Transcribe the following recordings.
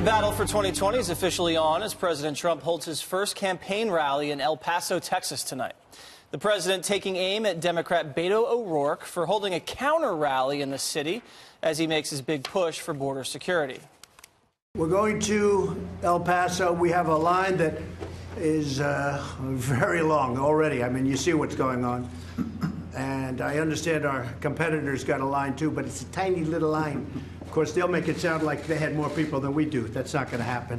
The battle for 2020 is officially on as President Trump holds his first campaign rally in El Paso, Texas tonight. The president taking aim at Democrat Beto O'Rourke for holding a counter rally in the city as he makes his big push for border security. We're going to El Paso. We have a line that is very long already. I mean, you see what's going on. And I understand our competitors got a line too, but it's a tiny little line. Of course, they'll make it sound like they had more people than we do. That's not going to happen.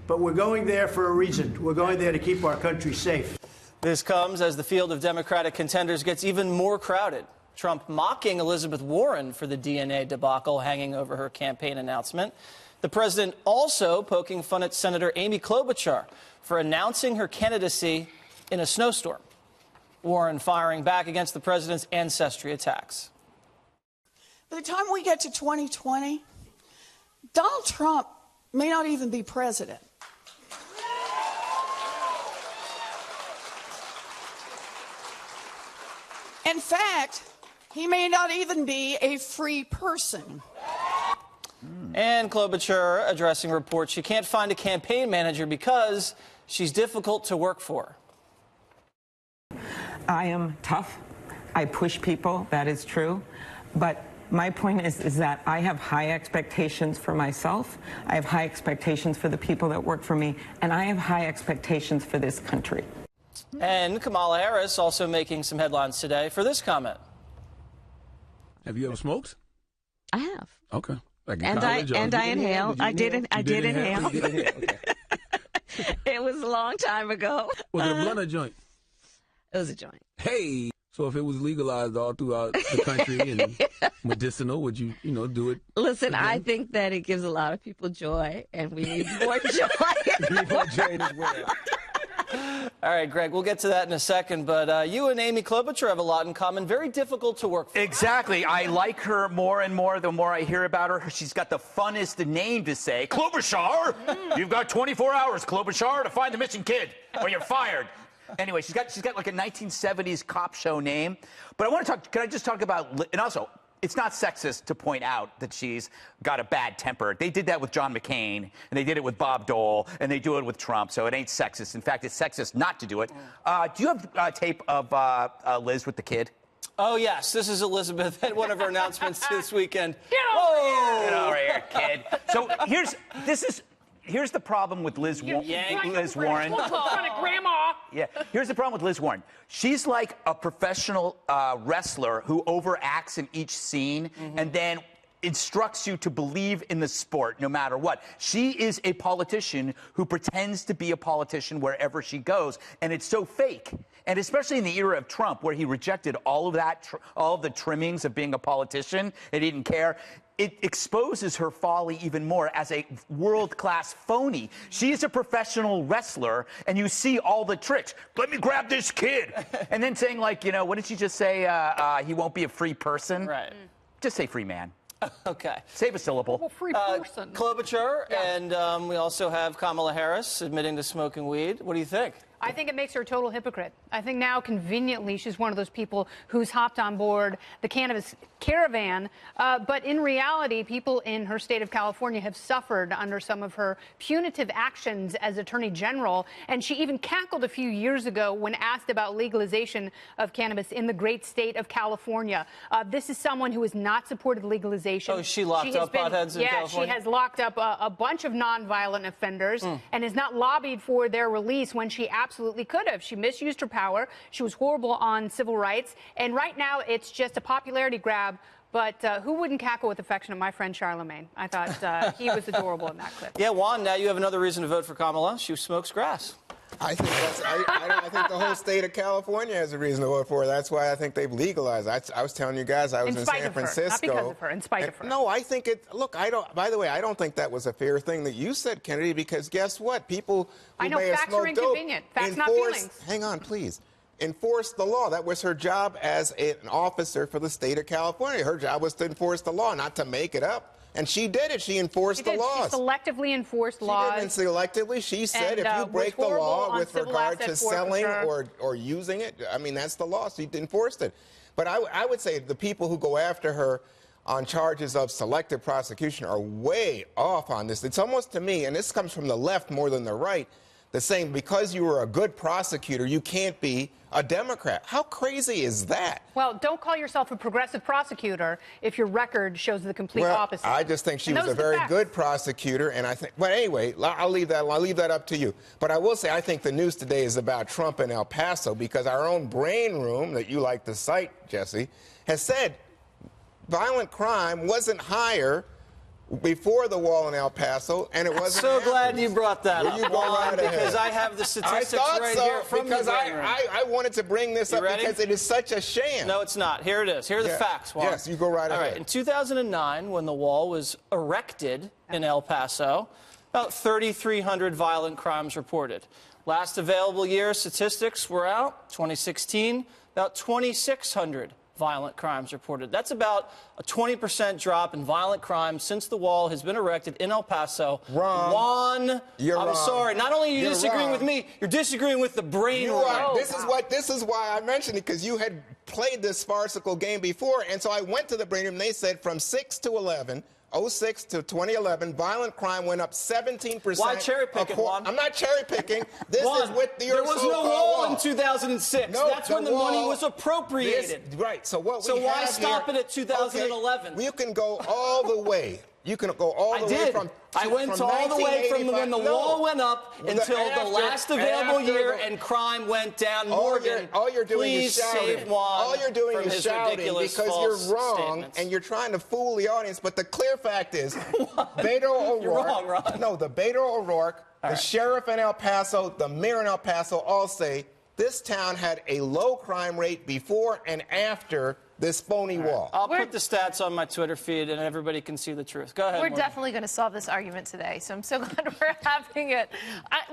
But we're going there for a reason. We're going there to keep our country safe. This comes as the field of Democratic contenders gets even more crowded. Trump mocking Elizabeth Warren for the DNA debacle hanging over her campaign announcement. The president also poking fun at Senator Amy Klobuchar for announcing her candidacy in a snowstorm. Warren firing back against the president's ancestry attacks. By the time we get to 2020, Donald Trump may not even be president. In fact, he may not even be a free person. And Klobuchar addressing reports she can't find a campaign manager because she's difficult to work for. I am tough. I push people. That is true. But my point is that I have high expectations for myself. I have high expectations for the people that work for me. And I have high expectations for this country. And Kamala Harris also making some headlines today for this comment. Have you ever smoked? I have. Okay. Like and I inhaled. I did inhale. Okay. It was a long time ago. Was it a blunt or joint? It was a joint. Hey. So if it was legalized all throughout the country and medicinal, would you do it? Listen, again? I think that it gives a lot of people joy, and we need more joy. More joy as well. All right, Greg, we'll get to that in a second, but you and Amy Klobuchar have a lot in common. Very difficult to work for. Exactly. I like her more and more the more I hear about her. She's got the funnest name to say. Klobuchar! You've got 24 hours, Klobuchar, to find the missing kid, or you're fired. Anyway, she's got like a 1970s cop show name. But I want to talk, can I just talk about, and also, it's not sexist to point out that she's got a bad temper. They did that with John McCain, and they did it with Bob Dole, and they do it with Trump, so it ain't sexist. In fact, it's sexist not to do it. Do you have tape of Liz with the kid? Oh, yes. This is Elizabeth at one of her announcements this weekend. Get over here, kid. So here's the problem with Liz Warren. Grandma. Yeah. Here's the problem with Liz Warren. She's like a professional wrestler who overacts in each scene and then instructs you to believe in the sport no matter what. She is a politician who pretends to be a politician wherever she goes, and it's so fake. And especially in the era of Trump, where he rejected all of that, all of the trimmings of being a politician, and he didn't care. It exposes her folly even more as a world-class phony. She is a professional wrestler, and you see all the tricks. Let me grab this kid. And then saying, like, what did she just say? He won't be a free person? Right. Just say free man. Okay. Save a syllable. Well, free person. Klobuchar, and we also have Kamala Harris admitting to smoking weed. What do you think? I think it makes her a total hypocrite. I think now, conveniently, she's one of those people who's hopped on board the cannabis caravan. But in reality, people in her state of California have suffered under some of her punitive actions as Attorney General. And she even cackled a few years ago when asked about legalization of cannabis in the great state of California. This is someone who has not supported legalization. Oh, she locked up potheads in California? Yeah, she has locked up a bunch of nonviolent offenders and has not lobbied for their release when she absolutely could have. She misused her power. She was horrible on civil rights. And right now, it's just a popularity grab. But who wouldn't cackle with affection at my friend Charlemagne? I thought he was adorable in that clip. Yeah, Juan, now you have another reason to vote for Kamala. She smokes grass. I think I think the whole state of California has a reason to vote for her. That's why I think they've legalized. I was telling you guys I was in San Francisco. Not because of her, in spite of her. No, I think it. Look, by the way, I don't think that was a fair thing that you said, Kennedy. Because guess what? People who may have smoked dope. Inconvenient. Facts, not feelings. Hang on, please. Enforce the law. That was her job as an officer for the state of California. Her job was to enforce the law, not to make it up. And she did it. She enforced the laws. She selectively enforced laws. She didn't selectively. She said if you break the law with regard to selling or using it, I mean, that's the law. She enforced it. But I would say the people who go after her on charges of selective prosecution are way off on this. It's almost to me, and this comes from the left more than the right, the saying because you were a good prosecutor, you can't be a Democrat. How crazy is that? Well, don't call yourself a progressive prosecutor if your record shows the complete opposite. I just think she was a very good prosecutor, and I think. But anyway, I'll leave that up to you. But I will say, I think the news today is about Trump and El Paso because our own brain room that you like to cite, Jesse, has said violent crime wasn't higher before the wall in El Paso, and it wasn't. So glad you brought that up. You go right ahead. Because I have the statistics right here from because the brain room. I wanted to bring this up because it is such a sham. No, it's not. Here it is. Here are the facts, Juan. Yes, you go right ahead. All right. In 2009, when the wall was erected in El Paso, about 3,300 violent crimes reported. Last available year statistics were out, 2016, about 2,600 violent crimes reported. That's about a 20% drop in violent crime since the wall has been erected in El Paso. Wrong. Juan, I'm sorry. Not only are you disagreeing with me, you're disagreeing with the brain room. This is why I mentioned it, because you had played this farcical game before, and so I went to the brain room, and they said from 6 to 11, 06 to 2011, violent crime went up 17%. Why cherry picking, Juan? I'm not cherry picking. This is with the There was no wall in 2006. No, that's when the money was appropriated. Right. So what? So why stop it at 2011? You can go all the way. You can go all the way from. I went all the way from when the wall went up until the last available year, and crime went down. Morgan, all you're doing is shouting. Save Juan. All you're doing is shouting because you're wrong statements. and you're trying to fool the audience. But the clear fact is, Beto O'Rourke. You're wrong, Ron. No, the Beto O'Rourke, the sheriff in El Paso, the mayor in El Paso all say this town had a low crime rate before and after this phony wall. I'll put the stats on my Twitter feed, and everybody can see the truth. Go ahead. We're Morgan. definitely going to solve this argument today, so I'm so glad we're having it.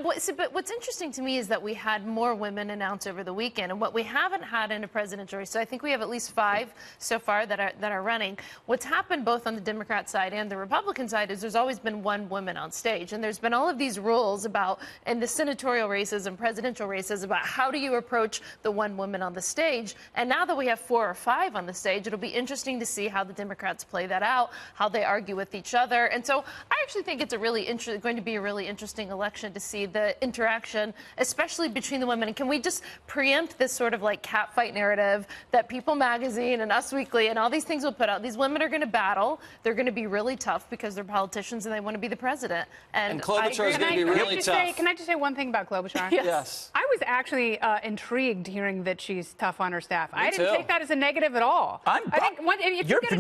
But what's interesting to me is that we had more women announce over the weekend, and what we haven't had in a presidential race. So I think we have at least 5 so far that are running. What's happened both on the Democrat side and the Republican side is there's always been one woman on stage, and there's been all of these rules about in the senatorial races and presidential races about how do you approach the one woman on the stage. And now that we have 4 or 5 on the stage, it'll be interesting to see how the Democrats play that out, how they argue with each other. And so I actually think it's going to be a really interesting election to see the interaction, especially between the women. And can we just preempt this sort of like catfight narrative that People Magazine and Us Weekly and all these things will put out? These women are going to battle. They're going to be really tough because they're politicians and they want to be the president. And Klobuchar is going to be really tough. Can I just say one thing about Klobuchar? Yes. I was actually intrigued hearing that she's tough on her staff. I didn't too. take that as a negative at all.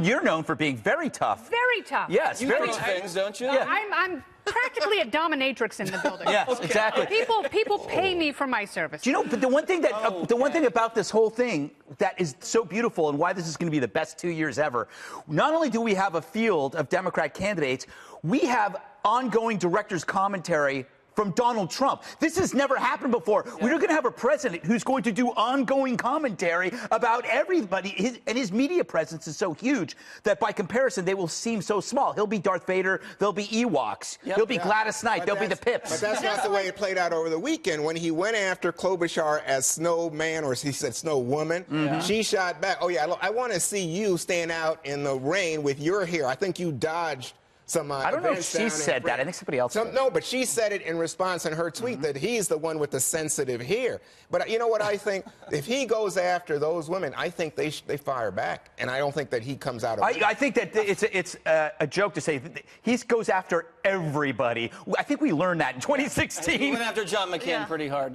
You're known for being very tough. Very tough. Yes, you very do things, don't you? Yeah. I'm practically a dominatrix in the building. Yes, exactly. People pay me for my service. Do you know? But the one thing about this whole thing that is so beautiful, and why this is going to be the best 2 years ever. Not only do we have a field of Democrat candidates, we have ongoing director's commentary from Donald Trump. This has never happened before. Yeah. We're going to have a president who's going to do ongoing commentary about everybody. His media presence is so huge that by comparison, they will seem so small. He'll be Darth Vader. They'll be Ewoks. Yep. He'll be Gladys Knight. They'll be the Pips. But that's not the way it played out over the weekend. When he went after Klobuchar as Snowman, or he said Snow Woman, she shot back. Oh, yeah, I want to see you stand out in the rain with your hair. I think you dodged some I don't know if she said that. I think somebody else did. No, but she said it in response in her tweet that he's the one with the sensitive hair. But you know what I think? If he goes after those women, I think they fire back. And I don't think that he comes out of it. I think that it's a joke to say he goes after everybody. I think we learned that in 2016. He went after John McCain pretty hard.